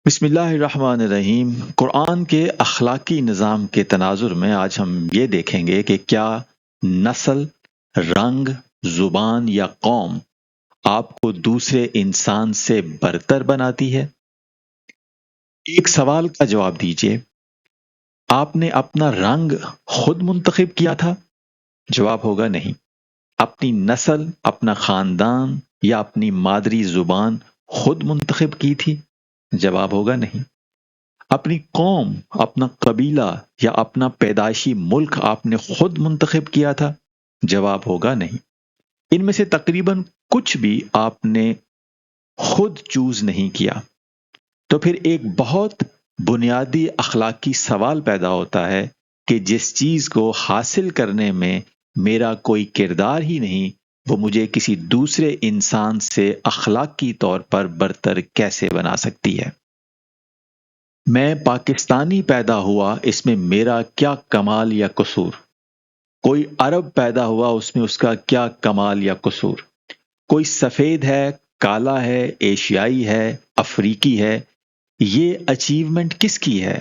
بسم اللہ الرحمن الرحیم۔ قرآن کے اخلاقی نظام کے تناظر میں آج ہم یہ دیکھیں گے کہ کیا نسل، رنگ، زبان یا قوم آپ کو دوسرے انسان سے برتر بناتی ہے؟ ایک سوال کا جواب دیجیے، آپ نے اپنا رنگ خود منتخب کیا تھا؟ جواب ہوگا نہیں۔ اپنی نسل، اپنا خاندان یا اپنی مادری زبان خود منتخب کی تھی؟ جواب ہوگا نہیں۔ اپنی قوم، اپنا قبیلہ یا اپنا پیدائشی ملک آپ نے خود منتخب کیا تھا؟ جواب ہوگا نہیں۔ ان میں سے تقریباً کچھ بھی آپ نے خود چوز نہیں کیا۔ تو پھر ایک بہت بنیادی اخلاقی سوال پیدا ہوتا ہے کہ جس چیز کو حاصل کرنے میں میرا کوئی کردار ہی نہیں، وہ مجھے کسی دوسرے انسان سے اخلاقی طور پر برتر کیسے بنا سکتی ہے؟ میں پاکستانی پیدا ہوا، اس میں میرا کیا کمال یا قصور؟ کوئی عرب پیدا ہوا، اس میں اس کا کیا کمال یا قصور؟ کوئی سفید ہے، کالا ہے، ایشیائی ہے، افریقی ہے، یہ اچیومنٹ کس کی ہے؟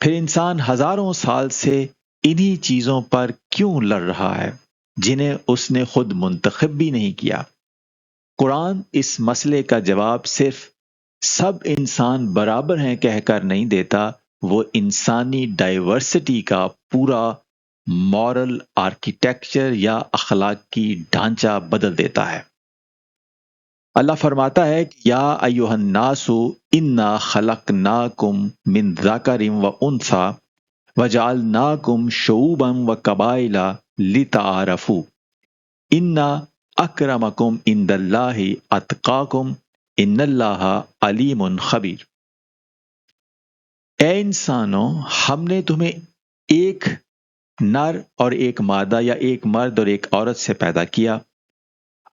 پھر انسان ہزاروں سال سے انہی چیزوں پر کیوں لڑ رہا ہے جنہیں اس نے خود منتخب بھی نہیں کیا؟ قرآن اس مسئلے کا جواب صرف سب انسان برابر ہیں کہہ کر نہیں دیتا، وہ انسانی ڈائیورسٹی کا پورا مورل آرکیٹیکچر یا اخلاقی ڈھانچہ بدل دیتا ہے۔ اللہ فرماتا ہے کہ یا ایھا الناس انا خلقناکم من ذکر و انثی وجعلناکم شعوبا وقبائل لتعارفوا ان اکرمکم عند اللہ اتقاکم ان اللہ علیم خبیر۔ اے انسانوں، ہم نے تمہیں ایک نر اور ایک مادہ یا ایک مرد اور ایک عورت سے پیدا کیا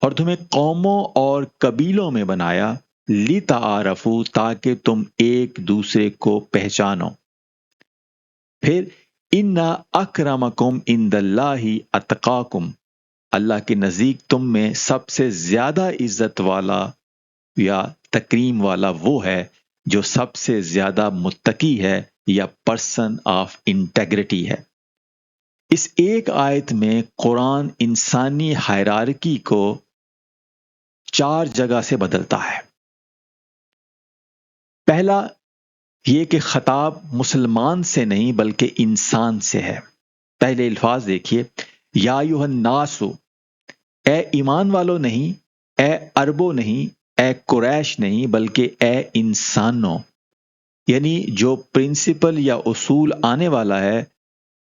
اور تمہیں قوموں اور قبیلوں میں بنایا، لتعارفوا، تاکہ تم ایک دوسرے کو پہچانو۔ پھر ان اکرمکم عند اللہ اتقاکم، اللہ کے نزدیک تم میں سب سے زیادہ عزت والا یا تکریم والا وہ ہے جو سب سے زیادہ متقی ہے یا پرسن آف انٹیگریٹی ہے۔ اس ایک آیت میں قرآن انسانی ہائرارکی کو 4 جگہ سے بدلتا ہے۔ پہلا یہ کہ خطاب مسلمان سے نہیں بلکہ انسان سے ہے۔ پہلے الفاظ دیکھیے، یا ایھا الناس، اے ایمان والو نہیں، اے عربو نہیں، اے قریش نہیں، بلکہ اے انسانوں۔ یعنی جو پرنسپل یا اصول آنے والا ہے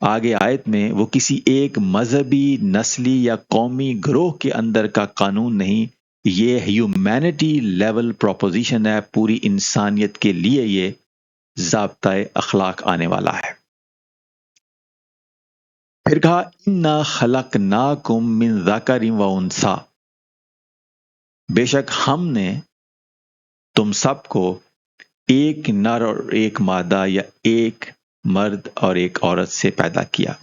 آگے آیت میں، وہ کسی ایک مذہبی، نسلی یا قومی گروہ کے اندر کا قانون نہیں، یہ ہیومینٹی لیول پروپوزیشن ہے، پوری انسانیت کے لیے یہ ضابطۂ اخلاق آنے والا ہے۔ پھر کہا انا خلقناکم من ذکر و انثی، بے شک ہم نے تم سب کو ایک نر اور ایک مادہ یا ایک مرد اور ایک عورت سے پیدا کیا۔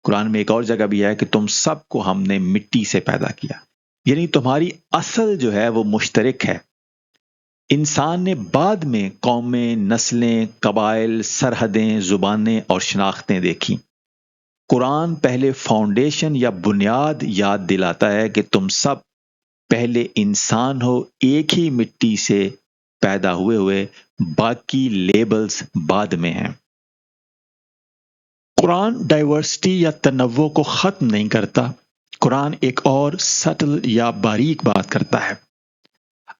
قرآن میں ایک اور جگہ بھی ہے کہ تم سب کو ہم نے مٹی سے پیدا کیا، یعنی تمہاری اصل جو ہے وہ مشترک ہے۔ انسان نے بعد میں قومیں، نسلیں، قبائل، سرحدیں، زبانیں اور شناختیں دیکھی۔ قرآن پہلے فاؤنڈیشن یا بنیاد یاد دلاتا ہے کہ تم سب پہلے انسان ہو، ایک ہی مٹی سے پیدا ہوئے، باقی لیبلز بعد میں ہیں۔ قرآن ڈائیورسٹی یا تنوع کو ختم نہیں کرتا، قرآن ایک اور سٹل یا باریک بات کرتا ہے۔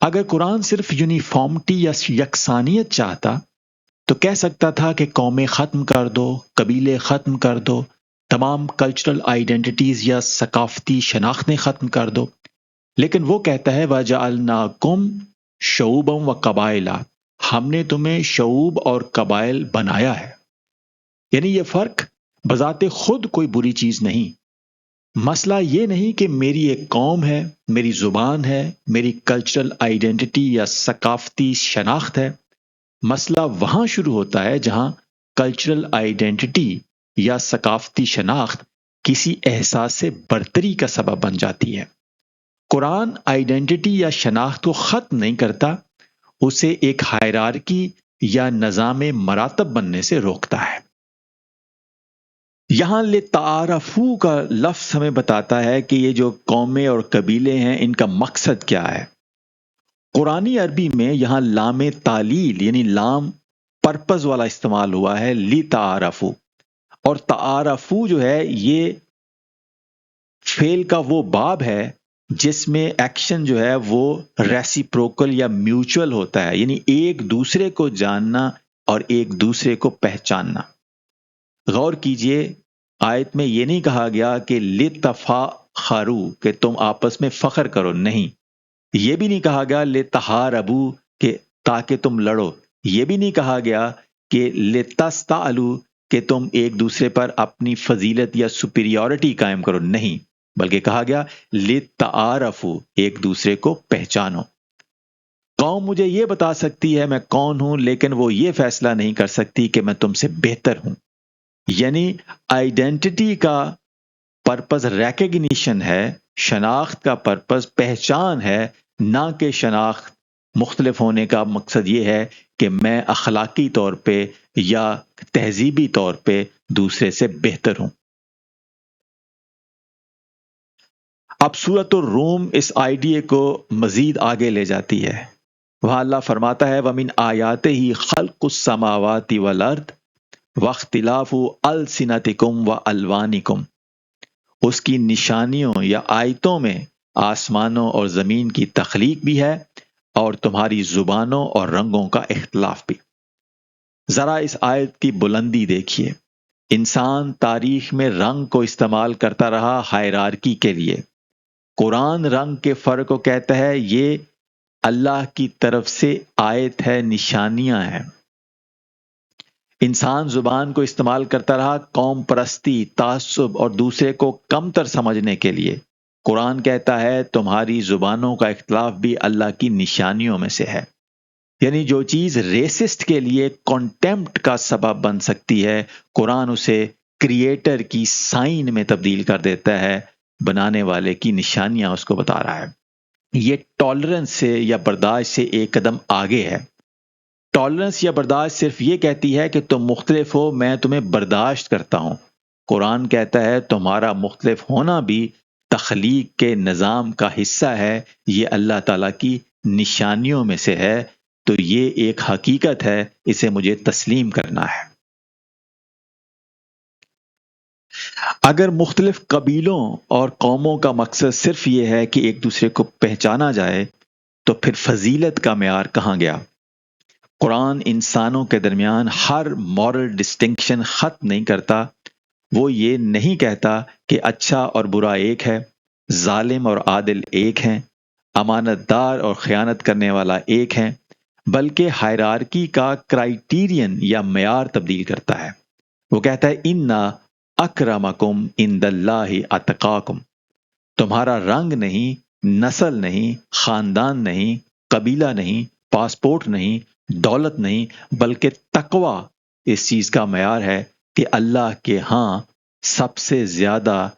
اگر قرآن صرف یونیفارمٹی یا یکسانیت چاہتا تو کہہ سکتا تھا کہ قومیں ختم کر دو، قبیلے ختم کر دو، تمام کلچرل آئیڈینٹیز یا ثقافتی شناختیں ختم کر دو، لیکن وہ کہتا ہے وَجَعَلْنَاكُمْ شُعُوبًا وَقَبَائِلَ، ہم نے تمہیں شعوب اور قبائل بنایا ہے۔ یعنی یہ فرق بذات خود کوئی بری چیز نہیں۔ مسئلہ یہ نہیں کہ میری ایک قوم ہے، میری زبان ہے، میری کلچرل آئیڈینٹی یا ثقافتی شناخت ہے۔ مسئلہ وہاں شروع ہوتا ہے جہاں کلچرل آئیڈینٹی یا ثقافتی شناخت کسی احساس سے برتری کا سبب بن جاتی ہے۔ قرآن آئیڈینٹی یا شناخت کو ختم نہیں کرتا، اسے ایک ہائرارکی یا نظام مراتب بننے سے روکتا ہے۔ یہاں لتعارفو کا لفظ ہمیں بتاتا ہے کہ یہ جو قومیں اور قبیلے ہیں ان کا مقصد کیا ہے۔ قرآنی عربی میں یہاں لام تعلیل یعنی لام پرپز والا استعمال ہوا ہے، لتعارفو، اور تعارفو جو ہے یہ فعل کا وہ باب ہے جس میں ایکشن جو ہے وہ ریسیپروکل یا میوچل ہوتا ہے، یعنی ایک دوسرے کو جاننا اور ایک دوسرے کو پہچاننا۔ غور کیجئے، آیت میں یہ نہیں کہا گیا کہ لتفاخرو کہ تم آپس میں فخر کرو، نہیں۔ یہ بھی نہیں کہا گیا لتحاربو کہ تاکہ تم لڑو، یہ بھی نہیں کہا گیا کہ لتستعلو کہ تم ایک دوسرے پر اپنی فضیلت یا سپیریورٹی قائم کرو، نہیں، بلکہ کہا گیا لتعارفو ایک دوسرے کو پہچانو۔ قوم مجھے یہ بتا سکتی ہے میں کون ہوں، لیکن وہ یہ فیصلہ نہیں کر سکتی کہ میں تم سے بہتر ہوں۔ یعنی آئیڈینٹی کا پرپز ریکگنیشن ہے، شناخت کا پرپز پہچان ہے، نہ کہ شناخت مختلف ہونے کا مقصد یہ ہے کہ میں اخلاقی طور پہ یا تہذیبی طور پہ دوسرے سے بہتر ہوں۔ اب سورۃ الروم اس آئیڈیا کو مزید آگے لے جاتی ہے۔ وہاں اللہ فرماتا ہے وَمِنْ آیَاتِهِ خَلْقُ السَّمَاوَاتِ وَالْأَرْضِ وَاخْتِلَافُ أَلْسِنَتِكُمْ وَأَلْوَانِكُمْ، اس کی نشانیوں یا آیتوں میں آسمانوں اور زمین کی تخلیق بھی ہے اور تمہاری زبانوں اور رنگوں کا اختلاف بھی۔ ذرا اس آیت کی بلندی دیکھیے۔ انسان تاریخ میں رنگ کو استعمال کرتا رہا ہائرارکی کے لیے۔ قرآن رنگ کے فرق کو کہتا ہے یہ اللہ کی طرف سے آیت ہے، نشانیاں ہیں۔ انسان زبان کو استعمال کرتا رہا قوم پرستی، تعصب اور دوسرے کو کمتر سمجھنے کے لیے۔ قرآن کہتا ہے تمہاری زبانوں کا اختلاف بھی اللہ کی نشانیوں میں سے ہے۔ یعنی جو چیز ریسسٹ کے لیے کانٹیمپٹ کا سبب بن سکتی ہے، قرآن اسے کریٹر کی سائن میں تبدیل کر دیتا ہے، بنانے والے کی نشانیاں اس کو بتا رہا ہے۔ یہ ٹالرنس سے یا برداشت سے ایک قدم آگے ہے۔ ٹالرنس یا برداشت صرف یہ کہتی ہے کہ تم مختلف ہو، میں تمہیں برداشت کرتا ہوں۔ قرآن کہتا ہے تمہارا مختلف ہونا بھی تخلیق کے نظام کا حصہ ہے، یہ اللہ تعالیٰ کی نشانیوں میں سے ہے، تو یہ ایک حقیقت ہے، اسے مجھے تسلیم کرنا ہے۔ اگر مختلف قبیلوں اور قوموں کا مقصد صرف یہ ہے کہ ایک دوسرے کو پہچانا جائے، تو پھر فضیلت کا معیار کہاں گیا؟ قرآن انسانوں کے درمیان ہر مورل ڈسٹنکشن ختم نہیں کرتا۔ وہ یہ نہیں کہتا کہ اچھا اور برا ایک ہے، ظالم اور عادل ایک ہیں، امانت دار اور خیانت کرنے والا ایک ہیں، بلکہ ہائرارکی کا کرائیٹیرین یا معیار تبدیل کرتا ہے۔ وہ کہتا ہے اِنَّ اکرمکم عند اللہ اتقاکم، تمہارا رنگ نہیں، نسل نہیں، خاندان نہیں، قبیلہ نہیں، پاسپورٹ نہیں، دولت نہیں، بلکہ تقوی اس چیز کا معیار ہے کہ اللہ کے ہاں سب سے زیادہ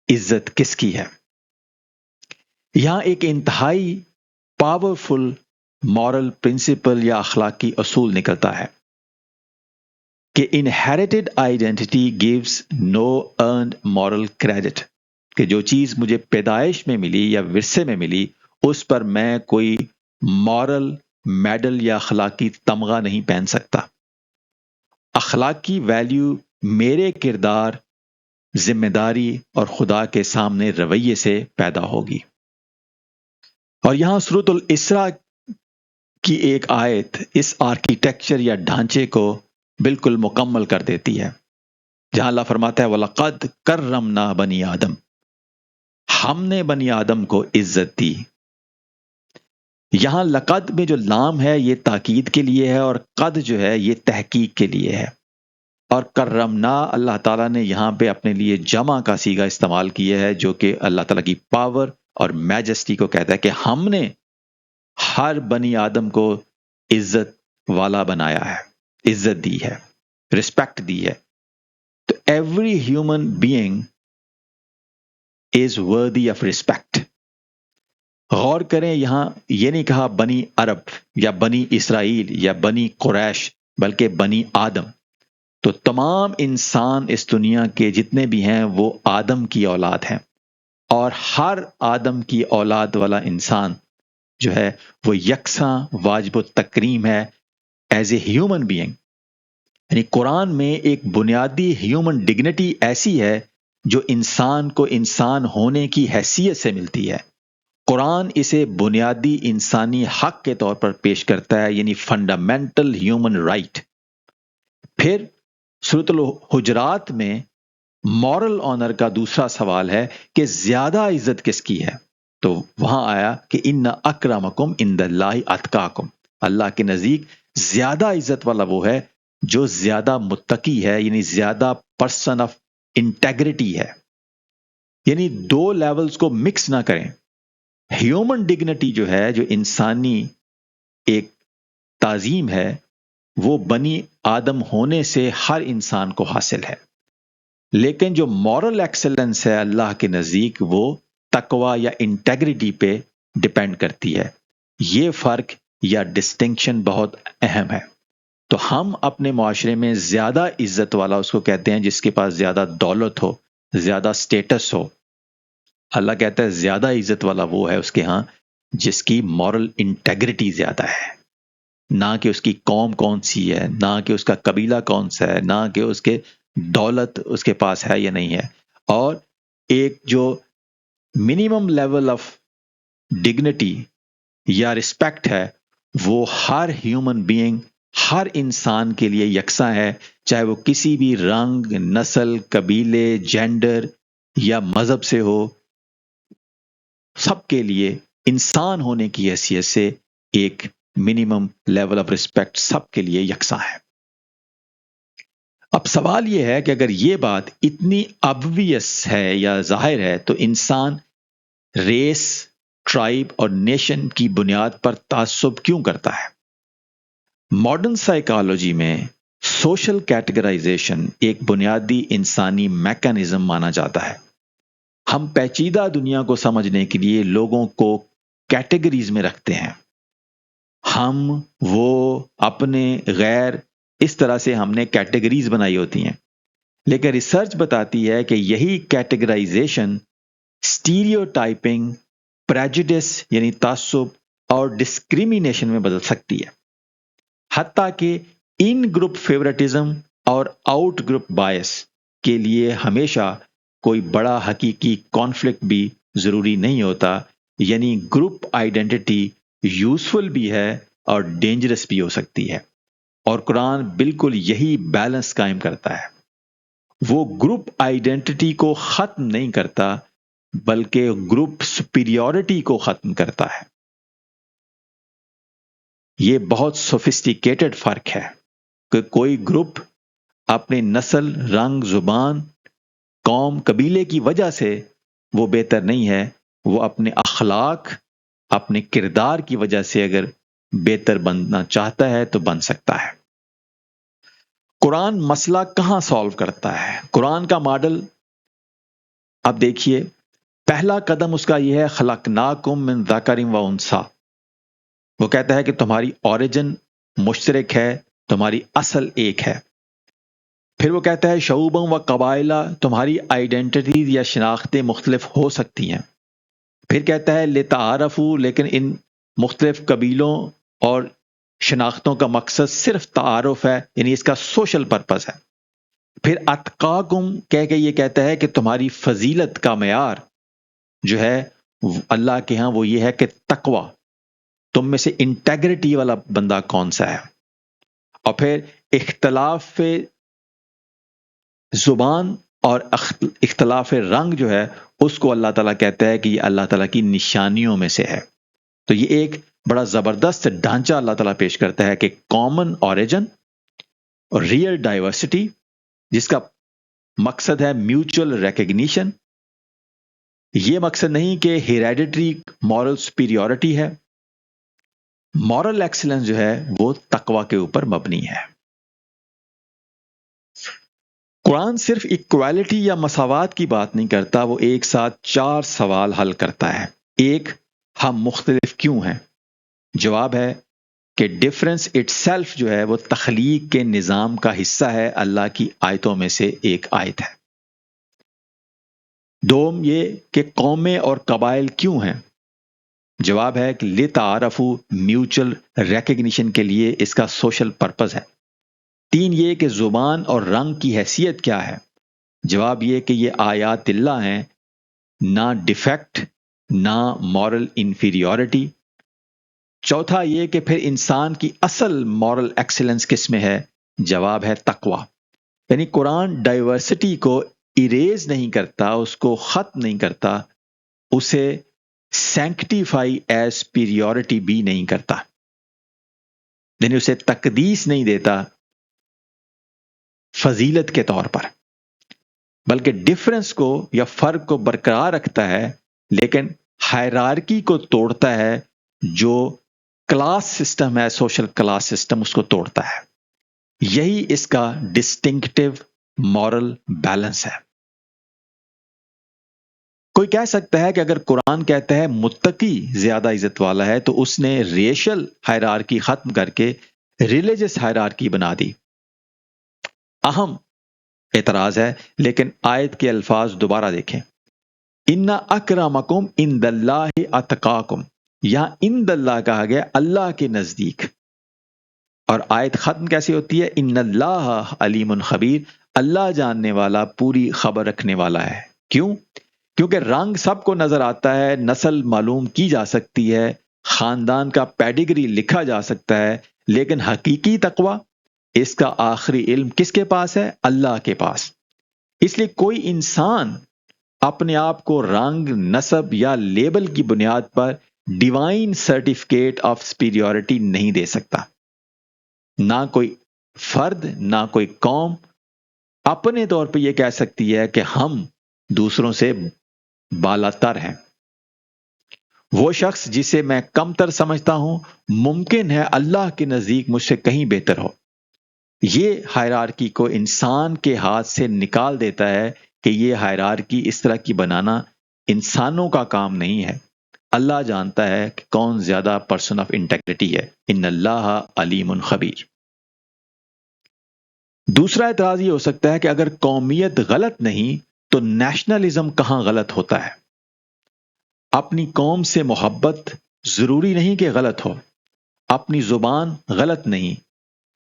عزت کس کی ہے۔ یہاں ایک انتہائی پاورفل مورل پرنسپل یا اخلاقی اصول نکلتا ہے کہ انہیریٹڈ آئیڈینٹی گیوز نو ارنڈ مورل کریڈٹ، کہ جو چیز مجھے پیدائش میں ملی یا ورثے میں ملی اس پر میں کوئی مورل میڈل یا اخلاقی تمغہ نہیں پہن سکتا۔ اخلاقی ویلیو میرے کردار، ذمہ داری اور خدا کے سامنے رویے سے پیدا ہوگی۔ اور یہاں سورۃ الاسراء کی ایک آیت اس آرکیٹیکچر یا ڈھانچے کو بالکل مکمل کر دیتی ہے، جہاں اللہ فرماتا ہے وَلَقَدْ كَرَّمْنَا بَنِي آدم، ہم نے بنی آدم کو عزت دی۔ یہاں لقد میں جو لام ہے یہ تاکید کے لیے ہے اور قد جو ہے یہ تحقیق کے لیے ہے، اور کرمنا اللہ تعالیٰ نے یہاں پہ اپنے لیے جمع کا صیغہ استعمال کیا ہے، جو کہ اللہ تعالیٰ کی پاور اور میجسٹی کو کہتا ہے کہ ہم نے ہر بنی آدم کو عزت والا بنایا ہے، عزت دی ہے، رسپیکٹ دی ہے۔ تو every human being is worthy of respect. غور کریں، یہاں یہ نہیں کہا بنی عرب یا بنی اسرائیل یا بنی قریش، بلکہ بنی آدم۔ تو تمام انسان اس دنیا کے جتنے بھی ہیں وہ آدم کی اولاد ہیں، اور ہر آدم کی اولاد والا انسان جو ہے وہ یکساں واجب التکریم ہے ایز اے ہیومن بینگ۔ یعنی قرآن میں ایک بنیادی ہیومن ڈگنیٹی ایسی ہے جو انسان کو انسان ہونے کی حیثیت سے ملتی ہے۔ قرآن اسے بنیادی انسانی حق کے طور پر پیش کرتا ہے، یعنی فنڈامنٹل ہیومن رائٹ۔ پھر سورۃ الحجرات میں مورل آنر کا دوسرا سوال ہے کہ زیادہ عزت کس کی ہے؟ تو وہاں آیا کہ ان اکرمکم عند اللہ اتقاکم، اللہ کے نزدیک زیادہ عزت والا وہ ہے جو زیادہ متقی ہے، یعنی زیادہ پرسن آف انٹیگریٹی ہے۔ یعنی دو لیولز کو مکس نہ کریں۔ ہیومن ڈگنیٹی جو ہے، جو انسانی ایک تعظیم ہے، وہ بنی آدم ہونے سے ہر انسان کو حاصل ہے، لیکن جو مورل ایکسلنس ہے اللہ کے نزدیک وہ تقوی یا انٹیگریٹی پہ ڈیپینڈ کرتی ہے۔ یہ فرق یا ڈسٹنکشن بہت اہم ہے۔ تو ہم اپنے معاشرے میں زیادہ عزت والا اس کو کہتے ہیں جس کے پاس زیادہ دولت ہو، زیادہ سٹیٹس ہو۔ اللہ کہتا ہے زیادہ عزت والا وہ ہے اس کے ہاں جس کی مورل انٹیگریٹی زیادہ ہے، نہ کہ اس کی قوم کون سی ہے، نہ کہ اس کا قبیلہ کون سا ہے، نہ کہ اس کے دولت اس کے پاس ہے یا نہیں ہے۔ اور ایک جو منیمم لیول آف ڈگنیٹی یا رسپیکٹ ہے وہ ہر ہیومن بینگ، ہر انسان کے لیے یکساں ہے، چاہے وہ کسی بھی رنگ، نسل، قبیلے، جینڈر یا مذہب سے ہو۔ سب کے لیے انسان ہونے کی حیثیت سے ایک منیمم لیول آف رسپیکٹ سب کے لیے یکساں ہے۔ اب سوال یہ ہے کہ اگر یہ بات اتنی obvious ہے یا ظاہر ہے تو انسان ریس، ٹرائب اور نیشن کی بنیاد پر تعصب کیوں کرتا ہے؟ ماڈرن سائیکالوجی میں سوشل کیٹیگرائزیشن ایک بنیادی انسانی میکانزم مانا جاتا ہے۔ ہم پیچیدہ دنیا کو سمجھنے کے لیے لوگوں کو کیٹیگریز میں رکھتے ہیں، ہم، وہ، اپنے، غیر، اس طرح سے ہم نے کیٹیگریز بنائی ہوتی ہیں۔ لیکن ریسرچ بتاتی ہے کہ یہی کیٹیگرائزیشن اسٹیریوٹائپنگ، پریجوڈس یعنی تعصب اور ڈسکریمینیشن میں بدل سکتی ہے، حتیٰ کہ ان گروپ فیورٹزم اور آؤٹ گروپ بائس کے لیے ہمیشہ کوئی بڑا حقیقی کانفلکٹ بھی ضروری نہیں ہوتا، یعنی گروپ آئیڈینٹی یوزفل بھی ہے اور ڈینجرس بھی ہو سکتی ہے، اور قرآن بالکل یہی بیلنس قائم کرتا ہے۔ وہ گروپ آئیڈینٹی کو ختم نہیں کرتا بلکہ گروپ سپیریورٹی کو ختم کرتا ہے۔ یہ بہت سوفسٹیکیٹڈ فرق ہے کہ کوئی گروپ اپنے نسل، رنگ، زبان، قوم، قبیلے کی وجہ سے وہ بہتر نہیں ہے، وہ اپنے اخلاق، اپنے کردار کی وجہ سے اگر بہتر بننا چاہتا ہے تو بن سکتا ہے۔ قرآن مسئلہ کہاں سالو کرتا ہے؟ قرآن کا ماڈل اب دیکھیے، پہلا قدم اس کا یہ ہے خلقناکم من ذکر و انثی۔ وہ کہتا ہے کہ تمہاری اوریجن مشترک ہے، تمہاری اصل ایک ہے۔ پھر وہ کہتا ہے شعوبا و قبائل، تمہاری آئیڈینٹیز یا شناختیں مختلف ہو سکتی ہیں۔ پھر کہتا ہے لتعارفوا، لیکن ان مختلف قبیلوں اور شناختوں کا مقصد صرف تعارف ہے، یعنی اس کا سوشل پرپس ہے۔ پھر اتقاکم کہہ کے یہ کہتا ہے کہ تمہاری فضیلت کا معیار جو ہے اللہ کے ہاں وہ یہ ہے کہ تقوی، تم میں سے انٹیگریٹی والا بندہ کون سا ہے۔ اور پھر اختلاف زبان اور اختلاف رنگ جو ہے اس کو اللہ تعالیٰ کہتا ہے کہ یہ اللہ تعالیٰ کی نشانیوں میں سے ہے۔ تو یہ ایک بڑا زبردست ڈھانچہ اللہ تعالیٰ پیش کرتا ہے کہ کامن اوریجن اور ریئل ڈائیورسٹی، جس کا مقصد ہے میوچل ریکگنیشن۔ یہ مقصد نہیں کہ ہیریڈیٹری مورل سپیریورٹی ہے، مورل ایکسلنس جو ہے وہ تقوی کے اوپر مبنی ہے۔ قرآن صرف ایکوالٹی یا مساوات کی بات نہیں کرتا، وہ ایک ساتھ 4 سوال حل کرتا ہے۔ ایک، ہم مختلف کیوں ہیں؟ جواب ہے کہ ڈفرنس اٹ سیلف جو ہے وہ تخلیق کے نظام کا حصہ ہے، اللہ کی آیتوں میں سے ایک آیت ہے۔ دوم یہ کہ قومیں اور قبائل کیوں ہیں؟ جواب ہے کہ لتعارفوا، میوچل ریکگنیشن کے لیے اس کا سوشل پرپز ہے۔ تین یہ کہ زبان اور رنگ کی حیثیت کیا ہے؟ جواب یہ کہ یہ آیات اللہ ہیں، نہ ڈیفیکٹ نہ مورل انفیریورٹی۔ چوتھا یہ کہ پھر انسان کی اصل مورل ایکسلنس کس میں ہے؟ جواب ہے تقوی۔ یعنی قرآن ڈائیورسٹی کو اریز نہیں کرتا، اس کو ختم نہیں کرتا، اسے سینکٹیفائی ایز پیریورٹی بھی نہیں کرتا، یعنی اسے تقدیس نہیں دیتا فضیلت کے طور پر، بلکہ ڈفرنس کو یا فرق کو برقرار رکھتا ہے، لیکن ہائرارکی کو توڑتا ہے، جو کلاس سسٹم ہے، سوشل کلاس سسٹم، اس کو توڑتا ہے۔ یہی اس کا ڈسٹنکٹیو مورل بیلنس ہے۔ کوئی کہہ سکتا ہے کہ اگر قرآن کہتا ہے متقی زیادہ عزت والا ہے تو اس نے ریشل ہائرارکی ختم کر کے ریلیجس ہائرارکی بنا دی۔ اہم اعتراض ہے، لیکن آیت کے الفاظ دوبارہ دیکھیں۔ ان اکرمکم عند اللہ اتقاکم، یہاں عند اللہ کہا گیا، اللہ کے نزدیک، اور آیت ختم کیسے ہوتی ہے؟ ان اللہ علیم خبیر، اللہ جاننے والا، پوری خبر رکھنے والا ہے۔ کیوں؟ کیونکہ رنگ سب کو نظر آتا ہے، نسل معلوم کی جا سکتی ہے، خاندان کا پیڈیگری لکھا جا سکتا ہے، لیکن حقیقی تقوی، اس کا آخری علم کس کے پاس ہے؟ اللہ کے پاس۔ اس لیے کوئی انسان اپنے آپ کو رنگ، نسب یا لیبل کی بنیاد پر ڈیوائن سرٹیفکیٹ آف سپیریورٹی نہیں دے سکتا۔ نہ کوئی فرد، نہ کوئی قوم اپنے طور پہ یہ کہہ سکتی ہے کہ ہم دوسروں سے بالاتر ہیں۔ وہ شخص جسے میں کمتر سمجھتا ہوں، ممکن ہے اللہ کے نزدیک مجھ سے کہیں بہتر ہو۔ یہ ہائرارکی کو انسان کے ہاتھ سے نکال دیتا ہے کہ یہ ہائرارکی اس طرح کی بنانا انسانوں کا کام نہیں ہے۔ اللہ جانتا ہے کہ کون زیادہ پرسن آف انٹیگریٹی ہے۔ ان اللہ علیم خبیر۔ دوسرا اعتراض یہ ہو سکتا ہے کہ اگر قومیت غلط نہیں تو نیشنلزم کہاں غلط ہوتا ہے؟ اپنی قوم سے محبت ضروری نہیں کہ غلط ہو، اپنی زبان غلط نہیں،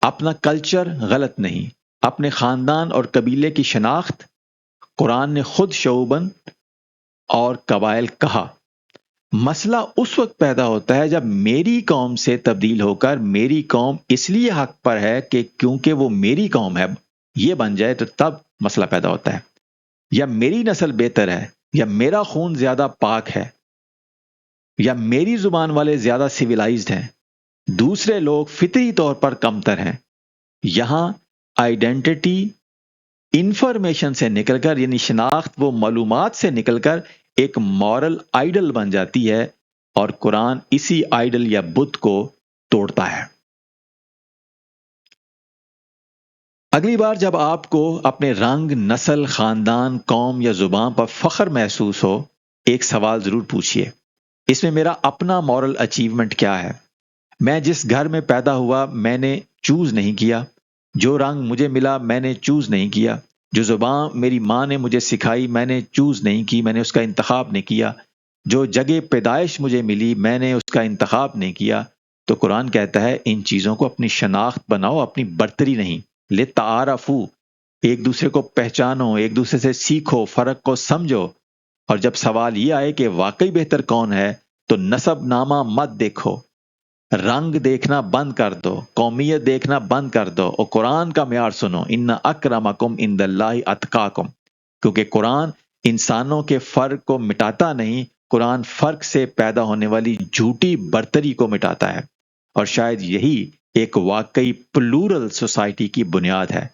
اپنا کلچر غلط نہیں، اپنے خاندان اور قبیلے کی شناخت، قرآن نے خود شعوباً اور قبائل کہا۔ مسئلہ اس وقت پیدا ہوتا ہے جب میری قوم سے تبدیل ہو کر میری قوم اس لیے حق پر ہے کہ کیونکہ وہ میری قوم ہے یہ بن جائے، تو تب مسئلہ پیدا ہوتا ہے۔ یا میری نسل بہتر ہے، یا میرا خون زیادہ پاک ہے، یا میری زبان والے زیادہ سیویلائزڈ ہیں، دوسرے لوگ فطری طور پر کمتر ہیں۔ یہاں آئیڈینٹی انفارمیشن سے نکل کر، یعنی شناخت وہ معلومات سے نکل کر ایک مورل آئیڈل بن جاتی ہے، اور قرآن اسی آئیڈل یا بت کو توڑتا ہے۔ اگلی بار جب آپ کو اپنے رنگ، نسل، خاندان، قوم یا زبان پر فخر محسوس ہو، ایک سوال ضرور پوچھیے، اس میں میرا اپنا مورل اچیومنٹ کیا ہے؟ میں جس گھر میں پیدا ہوا میں نے چوز نہیں کیا، جو رنگ مجھے ملا میں نے چوز نہیں کیا، جو زبان میری ماں نے مجھے سکھائی میں نے چوز نہیں کی، میں نے اس کا انتخاب نہیں کیا، جو جگہ پیدائش مجھے ملی میں نے اس کا انتخاب نہیں کیا۔ تو قرآن کہتا ہے ان چیزوں کو اپنی شناخت بناؤ، اپنی برتری نہیں۔ لتعارفوا، ایک دوسرے کو پہچانو، ایک دوسرے سے سیکھو، فرق کو سمجھو۔ اور جب سوال یہ آئے کہ واقعی بہتر کون ہے، تو نسب نامہ مت دیکھو، رنگ دیکھنا بند کر دو، قومیت دیکھنا بند کر دو، اور قرآن کا معیار سنو، ان اکرمکم عند اللہ اتقاکم۔ کیونکہ قرآن انسانوں کے فرق کو مٹاتا نہیں، قرآن فرق سے پیدا ہونے والی جھوٹی برتری کو مٹاتا ہے، اور شاید یہی ایک واقعی پلورل سوسائٹی کی بنیاد ہے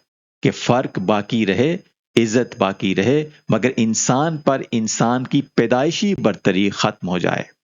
کہ فرق باقی رہے، عزت باقی رہے، مگر انسان پر انسان کی پیدائشی برتری ختم ہو جائے۔